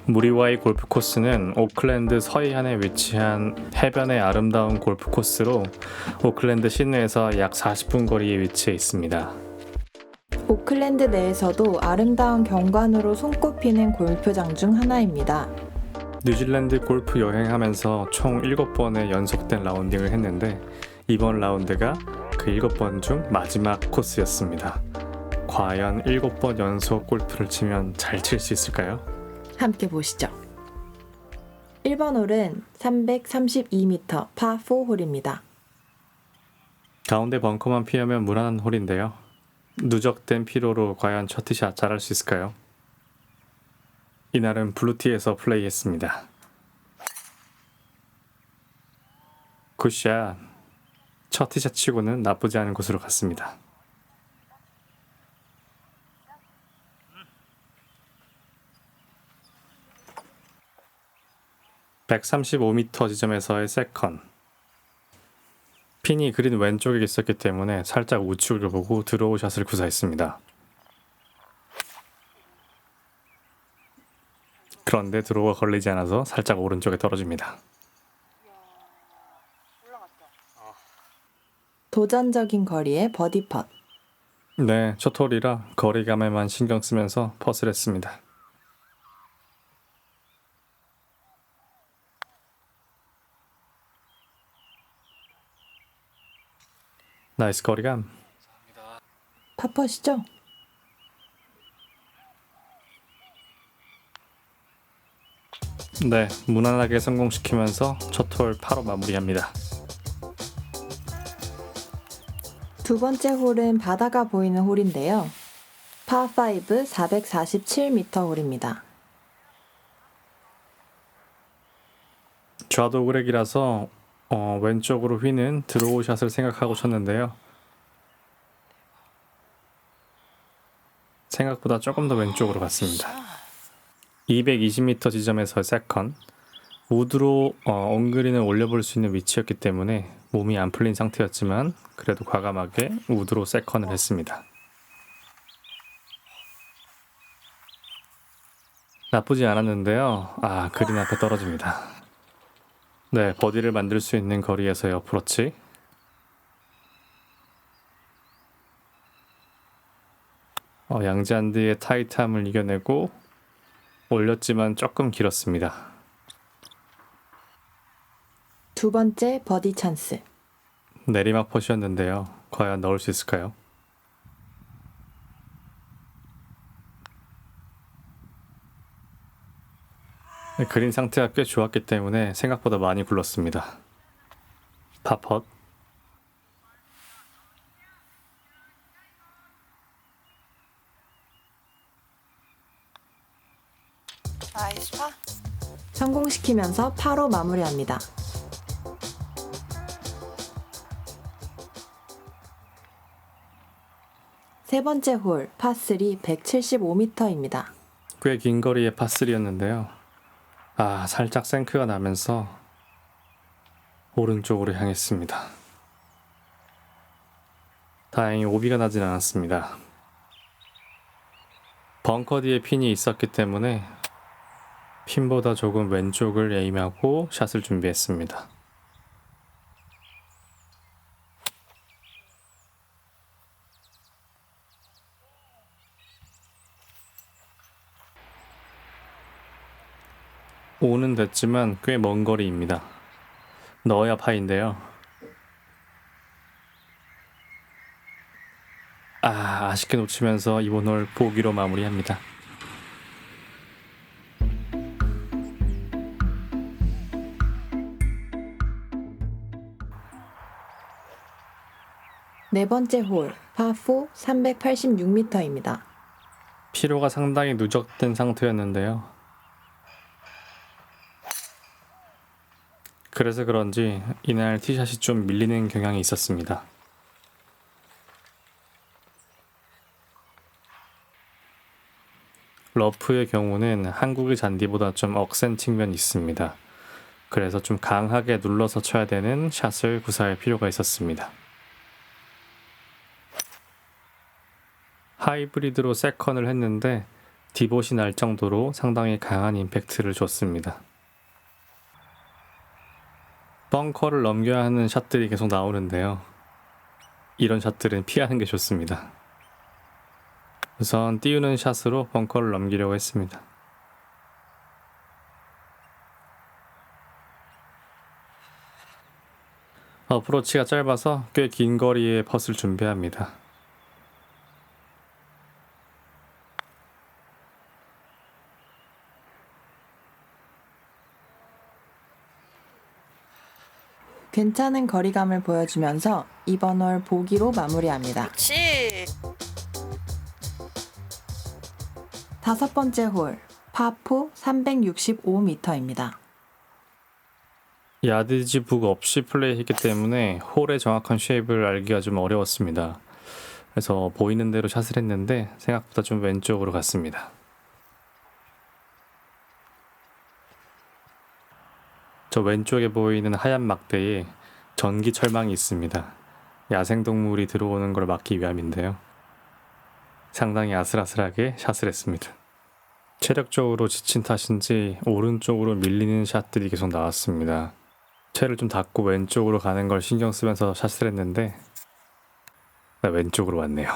무리와이 골프 코스는 오클랜드 서해안에 위치한 해변의 아름다운 골프 코스로 오클랜드 시내에서 약 40분 거리에 위치해 있습니다. 오클랜드 내에서도 아름다운 경관으로 손꼽히는 골프장 중 하나입니다. 뉴질랜드 골프 여행하면서 총 7번의 연속된 라운딩을 했는데 이번 라운드가 그 7번 중 마지막 코스였습니다. 과연 7번 연속 골프를 치면 잘 칠 수 있을까요? 함께 보시죠. 1번 홀은 332m 파4 홀입니다. 가운데 벙커만 피하면 무난한 홀인데요. 누적된 피로로 과연 첫 티샷 잘할 수 있을까요? 이날은 블루티에서 플레이했습니다. 굿샷. 첫 티샷 치고는 나쁘지 않은 곳으로 갔습니다. (135m) 지점에서의 세컨. 핀이 그린 왼쪽에 있었기 때문에 살짝 우측을 보고 드로우 샷을 구사했습니다. 그런데 드로우가 걸리지 않아서 살짝 오른쪽에 떨어집니다. 도전적인 거리의 버디 펫. 네, 첫 홀이라 거리감에만 신경 쓰면서 펫을 했습니다. 나이스 거리감. 파펫이죠? 네, 무난하게 성공시키면서 첫 홀 파로 마무리합니다. 두 번째 홀은 바다가 보이는 홀인데요. 파5 447m 홀입니다. 좌도 그렉이라서 왼쪽으로 휘는 드로우 샷을 생각하고 쳤는데요. 생각보다 조금 더 왼쪽으로 갔습니다. 220m 지점에서 세컨. 우드로 엉그린을 올려볼 수 있는 위치였기 때문에 몸이 안 풀린 상태였지만 그래도 과감하게 우드로 세컨을 했습니다. 나쁘지 않았는데요. 그린 앞에 떨어집니다. 네, 버디를 만들 수 있는 거리에서의 어프로치. 양지안드의 타이트함을 이겨내고 올렸지만 조금 길었습니다. 두 번째 버디 찬스. 내리막 퍼시였는데요. 과연 넣을 수 있을까요? 네, 그린 상태가 꽤 좋았기 때문에 생각보다 많이 굴렀습니다. 파펫. 나이스 파. 성공시키면서 파로 마무리합니다. 세 번째 홀 파3 175m입니다. 꽤 긴 거리의 파3였는데요. 살짝 생크가 나면서 오른쪽으로 향했습니다. 다행히 오비가 나진 않았습니다. 벙커 뒤에 핀이 있었기 때문에 핀보다 조금 왼쪽을 에임하고 샷을 준비했습니다. 오는 됐지만 꽤 먼 거리입니다. 넣어야 파인데요. 아쉽게 놓치면서 이번 홀 보기로 마무리합니다. 네 번째 홀 파4 386m입니다. 피로가 상당히 누적된 상태였는데요. 그래서 그런지 이날 티샷이 좀 밀리는 경향이 있었습니다. 러프의 경우는 한국의 잔디보다 좀 억센 측면이 있습니다. 그래서 좀 강하게 눌러서 쳐야 되는 샷을 구사할 필요가 있었습니다. 하이브리드로 세컨을 했는데 디봇이 날 정도로 상당히 강한 임팩트를 줬습니다. 벙커를 넘겨야 하는 샷들이 계속 나오는데요. 이런 샷들은 피하는 게 좋습니다. 우선 띄우는 샷으로 벙커를 넘기려고 했습니다. 어프로치가 짧아서 꽤 긴 거리의 펫을 준비합니다. 괜찮은 거리감을 보여주면서 이번 홀 보기로 마무리합니다. 그렇지. 다섯 번째 홀, 파4 365m입니다. 야디지 북 없이 플레이했기 때문에 홀의 정확한 쉐입을 알기가 좀 어려웠습니다. 그래서 보이는 대로 샷을 했는데 생각보다 좀 왼쪽으로 갔습니다. 저 왼쪽에 보이는 하얀 막대에 전기 철망이 있습니다. 야생동물이 들어오는 걸 막기 위함인데요. 상당히 아슬아슬하게 샷을 했습니다. 체력적으로 지친 탓인지 오른쪽으로 밀리는 샷들이 계속 나왔습니다. 채를 좀 닫고 왼쪽으로 가는 걸 신경 쓰면서 샷을 했는데 왼쪽으로 왔네요.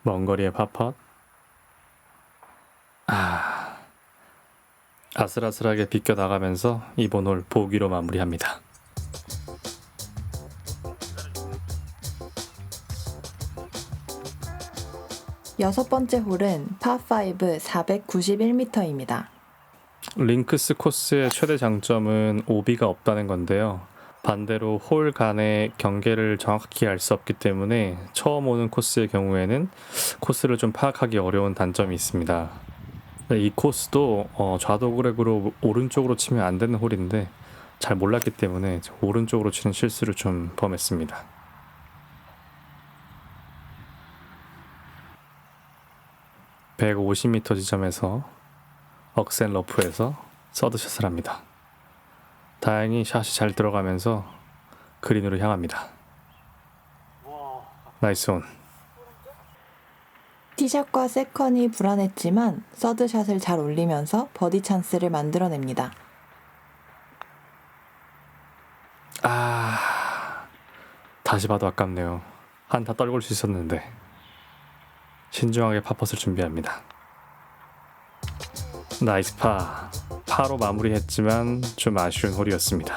먼 거리의 파펫. 아슬아슬하게 비껴나가면서 이번 홀 보기로 마무리합니다. 여섯 번째 홀은 파5 491m입니다. 링크스 코스의 최대 장점은 오비가 없다는 건데요. 반대로 홀 간의 경계를 정확히 알 수 없기 때문에 처음 오는 코스의 경우에는 코스를 좀 파악하기 어려운 단점이 있습니다. 이 코스도 좌도그렉으로 오른쪽으로 치면 안 되는 홀인데 잘 몰랐기 때문에 오른쪽으로 치는 실수를 좀 범했습니다. (150m) 지점에서 억센 러프에서 서드샷을 합니다. 다행히 샷이 잘 들어가면서 그린으로 향합니다. 나이스 온. 티샷과 세컨이 불안했지만 서드샷을 잘 올리면서 버디 찬스를 만들어냅니다. 다시 봐도 아깝네요. 한타 떨굴 수 있었는데. 신중하게 파펫을 준비합니다. 나이스 파. 파로 마무리했지만 좀 아쉬운 홀이었습니다.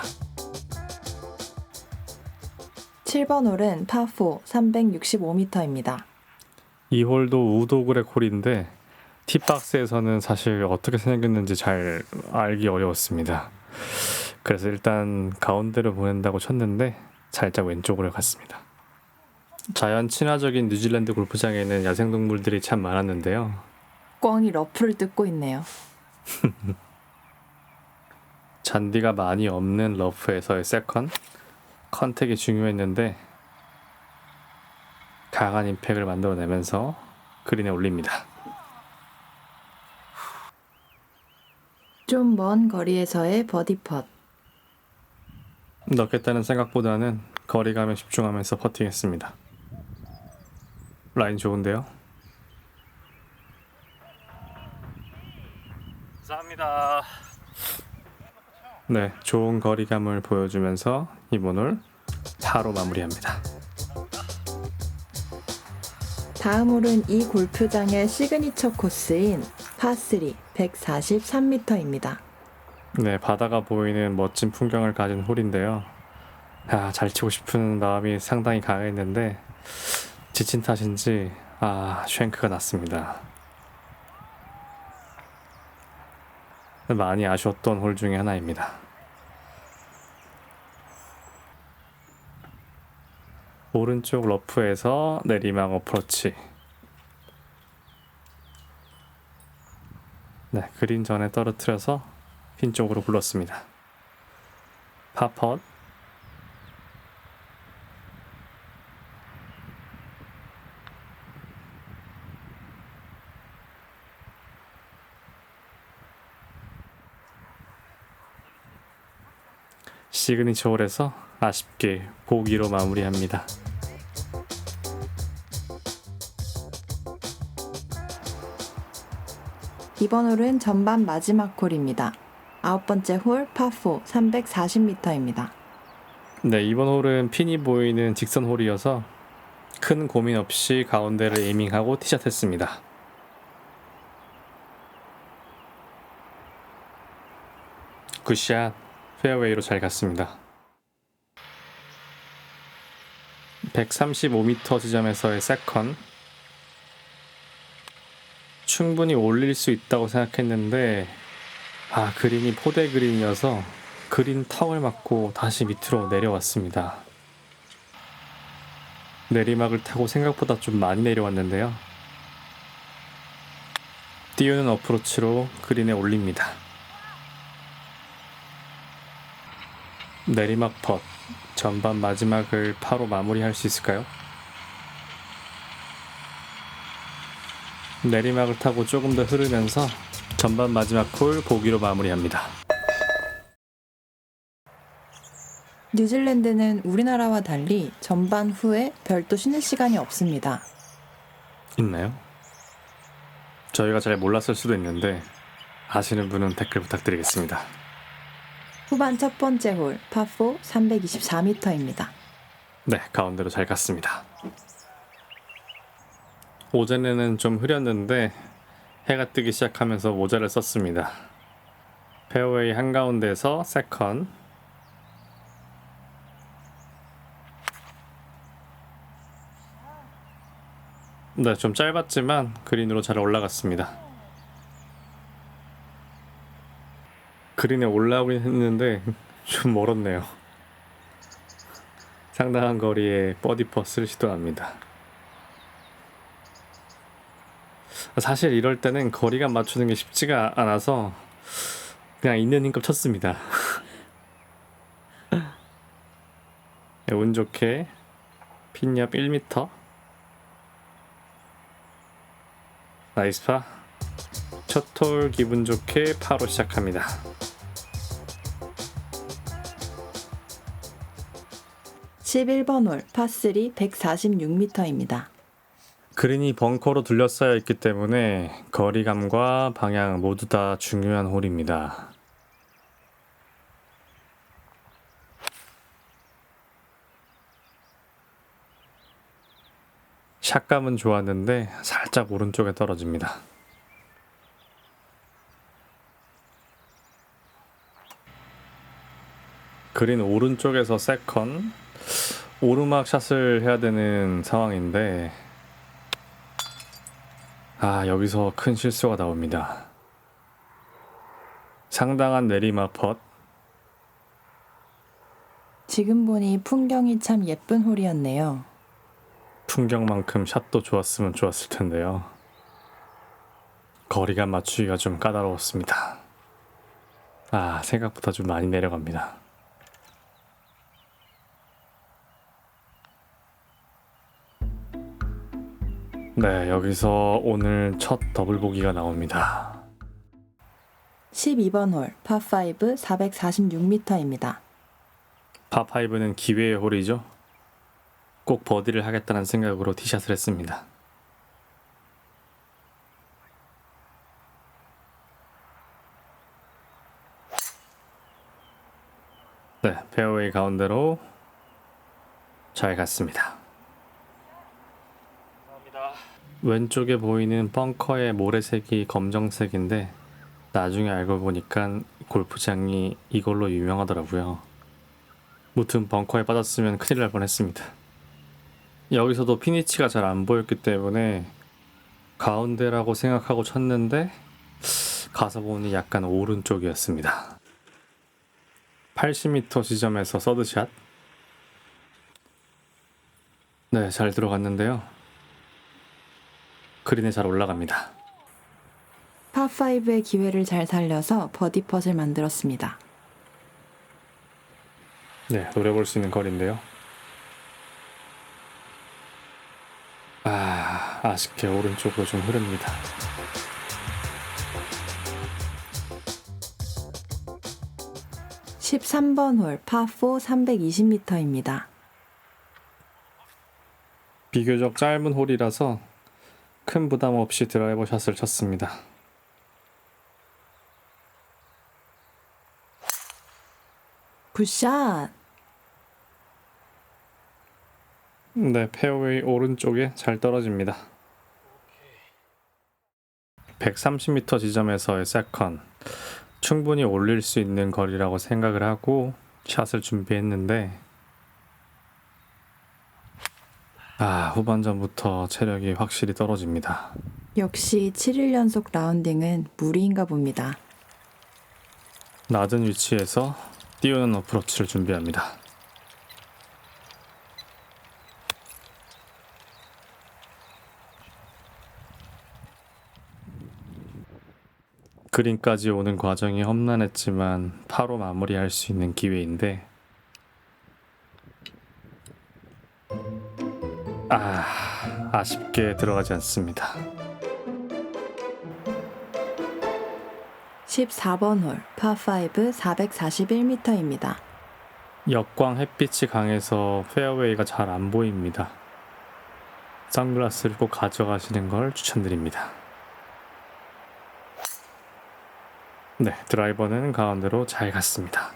7번 홀은 파4 365m입니다. 이 홀도 우도그렉 홀인데 티박스에서는 사실 어떻게 생겼는지 잘 알기 어려웠습니다. 그래서 일단 가운데로 보낸다고 쳤는데 살짝 왼쪽으로 갔습니다. 자연 친화적인 뉴질랜드 골프장에는 야생동물들이 참 많았는데요. 꿩이 러프를 뜯고 있네요. 잔디가 많이 없는 러프에서의 세컨 컨택이 중요했는데 강한 임팩을 만들어내면서 그린에 올립니다. 좀 먼 거리에서의 버디 펫. 넣겠다는 생각보다는 거리감에 집중하면서 퍼팅했습니다. 라인 좋은데요? 감사합니다. 네, 좋은 거리감을 보여주면서 이번 홀 파로 마무리합니다. 다음 홀은 이 골프장의 시그니처 코스인 파3 143m입니다. 네, 바다가 보이는 멋진 풍경을 가진 홀인데요. 잘 치고 싶은 마음이 상당히 강했는데 지친 탓인지 쉔크가 났습니다. 많이 아쉬웠던 홀 중에 하나입니다. 오른쪽 러프에서 내리막 어프로치. 네, 그린 전에 떨어뜨려서 핀 쪽으로 굴렀습니다. 파펫. 시그니처 홀에서 아쉽게 보기로 마무리합니다. 이번 홀은 전반 마지막 홀입니다. 9번째 홀 파4 340m입니다. 네, 이번 홀은 핀이 보이는 직선 홀이어서 큰 고민 없이 가운데를 에이밍하고 티샷 했습니다. 굿샷, 페어웨이로 잘 갔습니다. 135m 지점에서의 세컨. 충분히 올릴 수 있다고 생각했는데 그린이 포대 그린이어서 그린 턱을 맞고 다시 밑으로 내려왔습니다. 내리막을 타고 생각보다 좀 많이 내려왔는데요. 띄우는 어프로치로 그린에 올립니다. 내리막 펫. 전반 마지막을 파로 마무리할 수 있을까요? 내리막을 타고 조금 더 흐르면서 전반 마지막 홀 보기로 마무리합니다. 뉴질랜드는 우리나라와 달리 전반 후에 별도 쉬는 시간이 없습니다. 있나요? 저희가 잘 몰랐을 수도 있는데 아시는 분은 댓글 부탁드리겠습니다. 후반 첫 번째 홀 파4 324m입니다. 네, 가운데로 잘 갔습니다. 오전에는 좀 흐렸는데 해가 뜨기 시작하면서 모자를 썼습니다. 페어웨이 한가운데에서 세컨. 네, 좀 짧았지만 그린으로 잘 올라갔습니다. 그린에 올라오긴 했는데 좀 멀었네요. 상당한 거리에 버디 퍼스를 시도합니다. 사실 이럴 때는 거리감 맞추는 게 쉽지가 않아서 그냥 있는 힘껏 쳤습니다. 네, 운 좋게 핀 옆 1m. 나이스 파. 첫 홀 기분 좋게 파로 시작합니다. (11번) 홀 파3 146m입니다. 그린이 벙커로 둘러싸여 있기 때문에 거리감과 방향 모두 다 중요한 홀입니다. 샷감은 좋았는데 살짝 오른쪽에 떨어집니다. 그린 오른쪽에서 세컨. 오르막 샷을 해야 되는 상황인데 여기서 큰 실수가 나옵니다. 상당한 내리막 펫. 지금 보니 풍경이 참 예쁜 홀이었네요. 풍경만큼 샷도 좋았으면 좋았을 텐데요. 거리감 맞추기가 좀 까다로웠습니다. 생각보다 좀 많이 내려갑니다. 네, 여기서 오늘 첫 더블 보기가 나옵니다. 12번 홀 파5 446m입니다. 파5는 기회의 홀이죠. 꼭 버디를 하겠다는 생각으로 티샷을 했습니다. 네, 페어웨이 가운데로 잘 갔습니다. 왼쪽에 보이는 벙커의 모래색이 검정색인데 나중에 알고 보니까 골프장이 이걸로 유명하더라고요. 무튼 벙커에 빠졌으면 큰일 날 뻔했습니다. 여기서도 피니치가 잘 안 보였기 때문에 가운데라고 생각하고 쳤는데 가서 보니 약간 오른쪽이었습니다. 80m 지점에서 서드샷. 네, 잘 들어갔는데요. 그린에 잘 올라갑니다. 파5의 기회를 잘 살려서 버디 펫을 만들었습니다. 네, 노려볼 수 있는 거리인데요. 아쉽게 오른쪽으로 좀 흐릅니다. (13번) 홀 파4 320m입니다. 비교적 짧은 홀이라서 큰 부담 없이 드라이버 샷을 쳤습니다. 굿샷! 네, 페어웨이 오른쪽에 잘 떨어집니다. 130m 지점에서의 세컨. 충분히 올릴 수 있는 거리라고 생각을 하고 샷을 준비했는데 후반전부터 체력이 확실히 떨어집니다. 역시 7일 연속 라운딩은 무리인가 봅니다. 낮은 위치에서 띄우는 어프로치를 준비합니다. 그린까지 오는 과정이 험난했지만 파로 마무리할 수 있는 기회인데 아쉽게 들어가지 않습니다. 14번 홀 파5 441m입니다. 역광 햇빛이 강해서 페어웨이가 잘 안 보입니다. 선글라스를 꼭 가져가시는 걸 추천드립니다. 네, 드라이버는 가운데로 잘 갔습니다.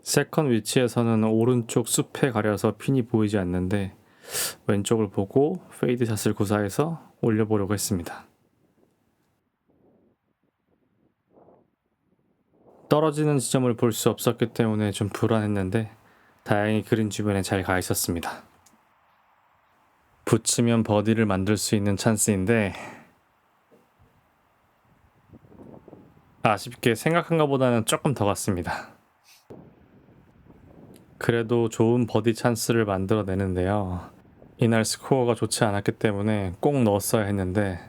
세컨 위치에서는 오른쪽 숲에 가려서 핀이 보이지 않는데 왼쪽을 보고 페이드 샷을 구사해서 올려보려고 했습니다. 떨어지는 지점을 볼 수 없었기 때문에 좀 불안했는데 다행히 그린 주변에 잘 가 있었습니다. 붙이면 버디를 만들 수 있는 찬스인데 아쉽게 생각한 것보다는 조금 더 갔습니다. 그래도 좋은 버디 찬스를 만들어내는데요. 이날 스코어가 좋지 않았기 때문에 꼭 넣었어야 했는데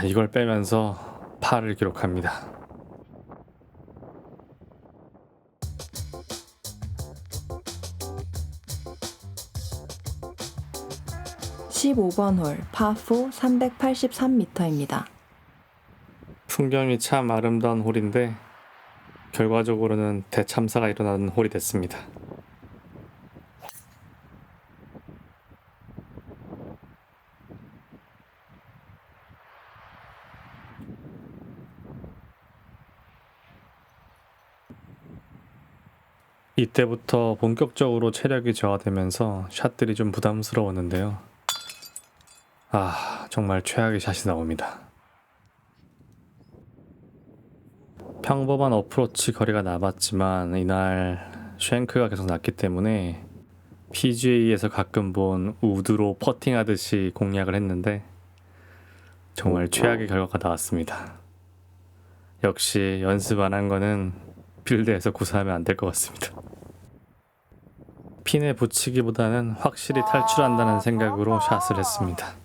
이걸 빼면서 파를 기록합니다. (15번) 홀 파4 383m입니다. 풍경이 참 아름다운 홀인데 결과적으로는 대참사가 일어나는 홀이 됐습니다. 이때부터 본격적으로 체력이 저하되면서 샷들이 좀 부담스러웠는데요. 정말 최악의 샷이 나옵니다. 평범한 어프로치 거리가 남았지만 이날 쉔크가 계속 났기 때문에 PGA에서 가끔 본 우드로 퍼팅하듯이 공략을 했는데 정말 최악의 결과가 나왔습니다. 역시 연습 안 한 거는 필드에서 구사하면 안 될 것 같습니다. 핀에 붙이기보다는 확실히 탈출한다는 생각으로 샷을 했습니다.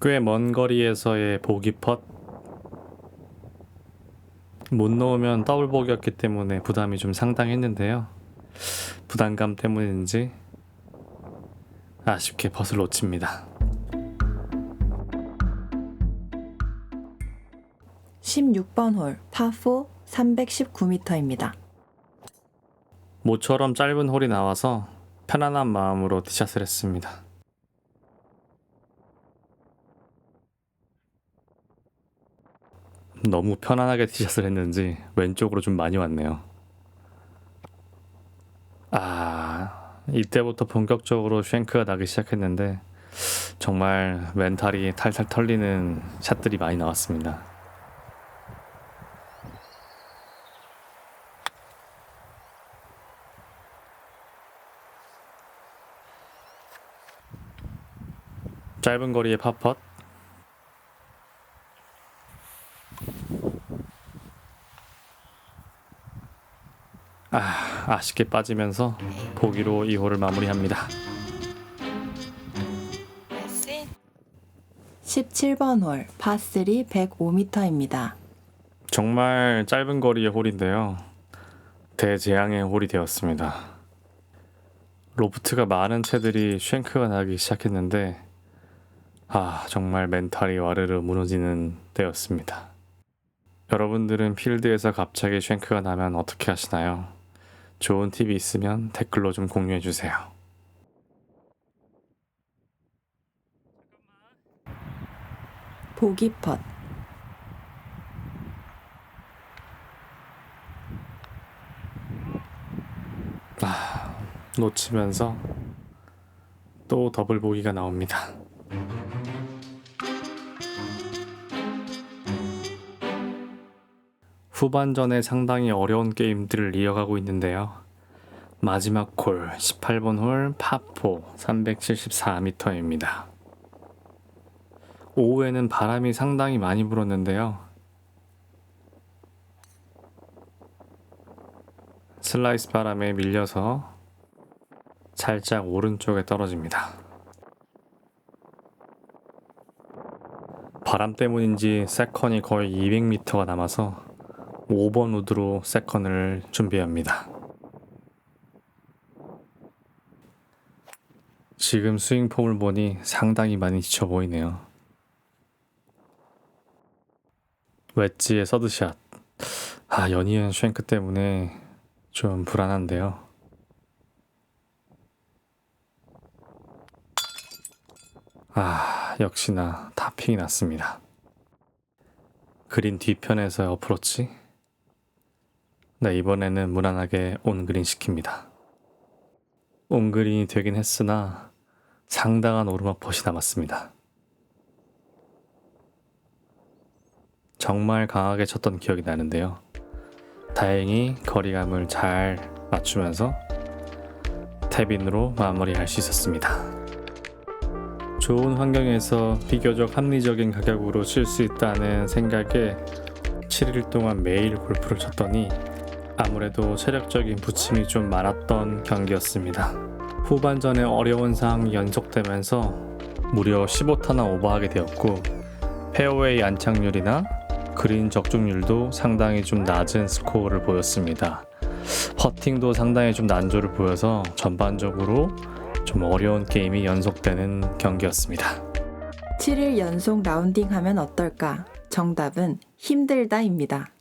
꽤 먼 거리에서의 보기 펫. 못 넣으면 더블 보기였기 때문에 부담이 좀 상당했는데요. 부담감 때문인지 아쉽게 펫을 놓칩니다. 16번 홀 파4 319m입니다. 모처럼 짧은 홀이 나와서 편안한 마음으로 티샷을 했습니다. 너무 편안하게 티샷을 했는지 왼쪽으로 좀 많이 왔네요. 이때부터 본격적으로 쉔크가 나기 시작했는데 정말 멘탈이 탈탈 털리는 샷들이 많이 나왔습니다. 짧은 거리의 팝펫. 아쉽게 빠지면서 보기로 이 홀을 마무리합니다. 나이스. 17번 홀 파3 105m입니다. 정말 짧은 거리의 홀인데요. 대재앙의 홀이 되었습니다. 로프트가 많은 채들이 쉔크가 나기 시작했는데 정말 멘탈이 와르르 무너지는 때였습니다. 여러분들은 필드에서 갑자기 쉔크가 나면 어떻게 하시나요? 좋은 팁이 있으면 댓글로 좀 공유해 주세요. 보기 펫. 놓치면서 또 더블 보기가 나옵니다. 후반전에 상당히 어려운 게임들을 이어가고 있는데요. 마지막 홀 18번 홀 파4 374m입니다. 오후에는 바람이 상당히 많이 불었는데요. 슬라이스 바람에 밀려서 살짝 오른쪽에 떨어집니다. 바람 때문인지 세컨이 거의 200m가 남아서 5번 우드로 세컨을 준비합니다. 지금 스윙 폼을 보니 상당히 많이 지쳐 보이네요. 웨지의 서드샷. 연이은 쉔크 때문에 좀 불안한데요. 역시나 타핑이 났습니다. 그린 뒤편에서의 어프로치. 이번에는 무난하게 온그린 시킵니다. 온그린이 되긴 했으나 상당한 오르막 퍼시 남았습니다. 정말 강하게 쳤던 기억이 나는데요. 다행히 거리감을 잘 맞추면서 탭인으로 마무리할 수 있었습니다. 좋은 환경에서 비교적 합리적인 가격으로 칠 수 있다는 생각에 7일 동안 매일 골프를 쳤더니 아무래도 체력적인 부침이 좀 많았던 경기였습니다. 후반전에 어려운 상황이 연속되면서 무려 15타나 오버하게 되었고 페어웨이 안착률이나 그린 적중률도 상당히 좀 낮은 스코어를 보였습니다. 퍼팅도 상당히 좀 난조를 보여서 전반적으로 좀 어려운 게임이 연속되는 경기였습니다. 7일 연속 라운딩 하면 어떨까? 정답은 힘들다입니다.